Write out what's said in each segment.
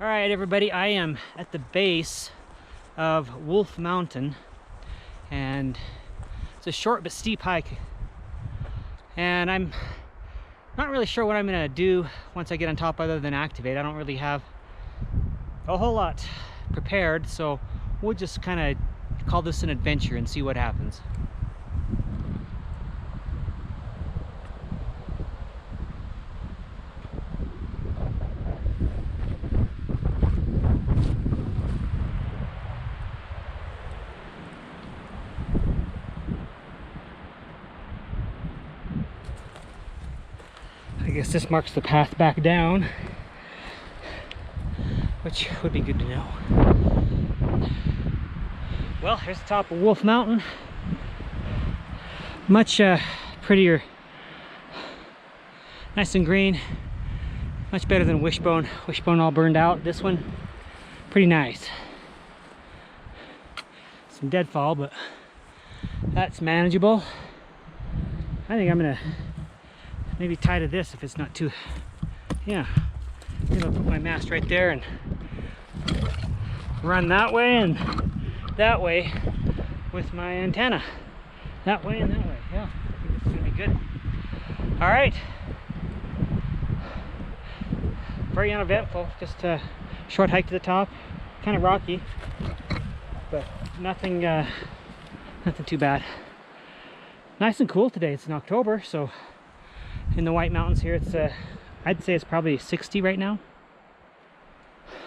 All right, everybody, I am at the base of Wolf Mountain, and it's a short but steep hike. And I'm not really sure what I'm gonna do once I get on top other than activate. I don't really have a whole lot prepared, so we'll just kind of call this an adventure and see what happens. I guess this marks the path back down, which would be good to know. Well, here's the top of Wolf Mountain. Much prettier, nice and green, much better than Wishbone. Wishbone all burned out. This one, pretty nice. Some deadfall, but that's manageable. I think I'm gonna maybe tie to this if it's not too, yeah. Maybe I'll put my mast right there and run that way and that way with my antenna. That way and that way, yeah. I think this is gonna be good. All right. Very uneventful, just a short hike to the top. Kind of rocky, but nothing too bad. Nice and cool today. It's in October, so in the White Mountains here, it's I'd say it's probably 60 right now.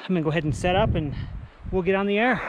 I'm gonna go ahead and set up and we'll get on the air.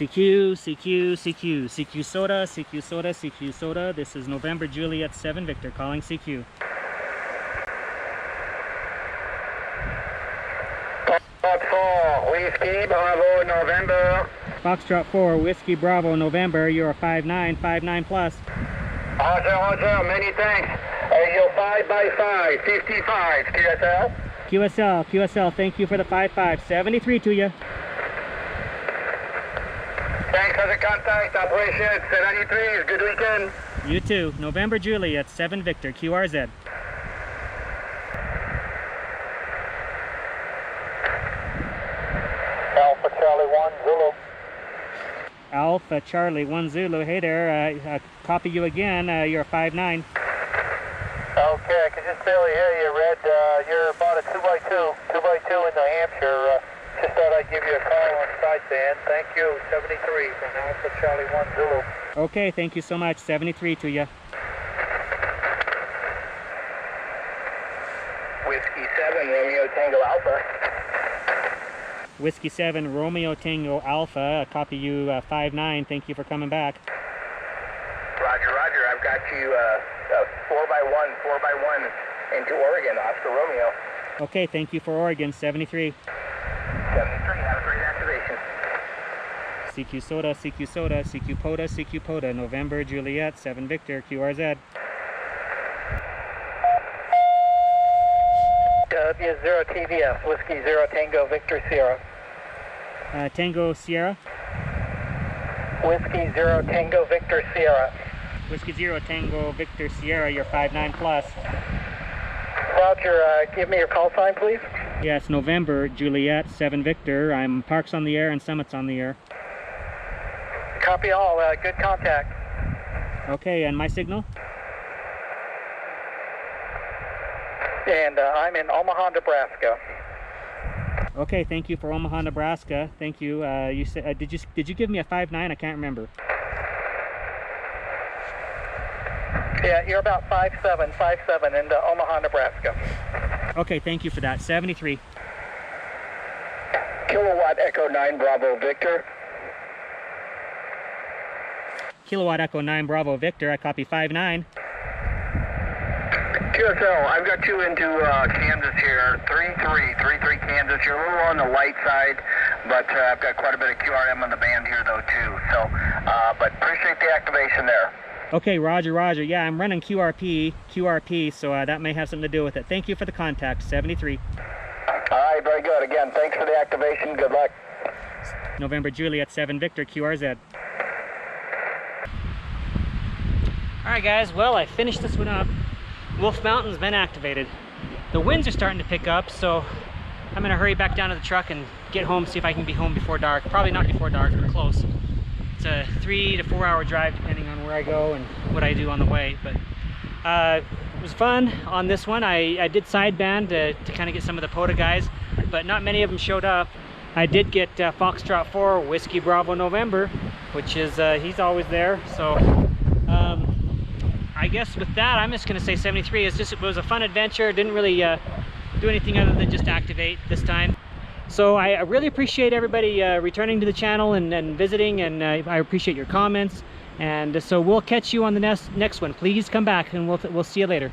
CQ, CQ, CQ, CQ SOTA, CQ SOTA, CQ SOTA. This is November Juliet 7 Victor calling CQ. Foxtrot 4, Whiskey Bravo November. Foxtrot 4, Whiskey Bravo November, you're 59, 59 plus. Roger, roger, many thanks. You're 5x5, 55, QSL. QSL, QSL, thank you for the 5-5, 73 to you. Thanks for the contact, I appreciate it. 73, good weekend. You too, November Juliet 7 Victor, QRZ. Alpha Charlie 1 Zulu. Alpha Charlie 1 Zulu, hey there, copy you again, you're 5-9. Okay, I can just barely hear you, Red. You're about a 2x2 in New Hampshire. Just thought I'd give you a call on sideband. Thank you, 73 from Alpha Charlie 1 Zulu. Okay, thank you so much, 73 to you. Whiskey 7, Romeo Tango Alpha. Whiskey 7, Romeo Tango Alpha, copy you 5-9, thank you for coming back. Roger, roger, I've got you 4x1 into Oregon, Oscar Romeo. Okay, thank you for Oregon, 73. 73, have a great activation. CQ SOTA, CQ SOTA, CQ POTA, CQ POTA, November Juliet 7 Victor, QRZ. W0 TVS, Whiskey 0 Tango Victor Sierra. Tango Sierra. Whiskey 0 Tango Victor Sierra. Whiskey 0 Tango Victor Sierra, you're 5-9 plus. Roger, give me your call sign, please. Yes, November Juliet 7 Victor. I'm Parks on the air and Summits on the air. Copy all, good contact. Okay, and my signal? And I'm in Omaha, Nebraska. Okay, thank you for Omaha, Nebraska. Thank you. You said did you give me a 5-9? I can't remember. Yeah, you're about 5'7" in Omaha, Nebraska. Okay, thank you for that. 73. Kilowatt Echo 9 Bravo Victor. Kilowatt Echo 9 Bravo Victor. I copy 5-9. QSL, I've got you into Kansas here, 33 Kansas. You're a little on the light side, but I've got quite a bit of QRM on the band here though too. So, but appreciate the activation there. Okay, roger, roger. Yeah, I'm running QRP, so that may have something to do with it. Thank you for the contact, 73. All right, very good. Again, thanks for the activation. Good luck. November Juliet 7 Victor, QRZ. All right, guys. Well, I finished this one up. Wolf Mountain's been activated. The winds are starting to pick up, so I'm gonna hurry back down to the truck and get home, see if I can be home before dark. Probably not before dark, but close. It's a 3 to 4 hour drive depending on where I go and what I do on the way. But it was fun on this one. I did sideband to kind of get some of the POTA guys, but not many of them showed up. I did get Foxtrot 4 Whiskey Bravo November, which is he's always there. So I guess with that, I'm just going to say 73. It was a fun adventure. Didn't really do anything other than just activate this time. So I really appreciate everybody returning to the channel and visiting, and I appreciate your comments. And so we'll catch you on the next one. Please come back, and we'll see you later.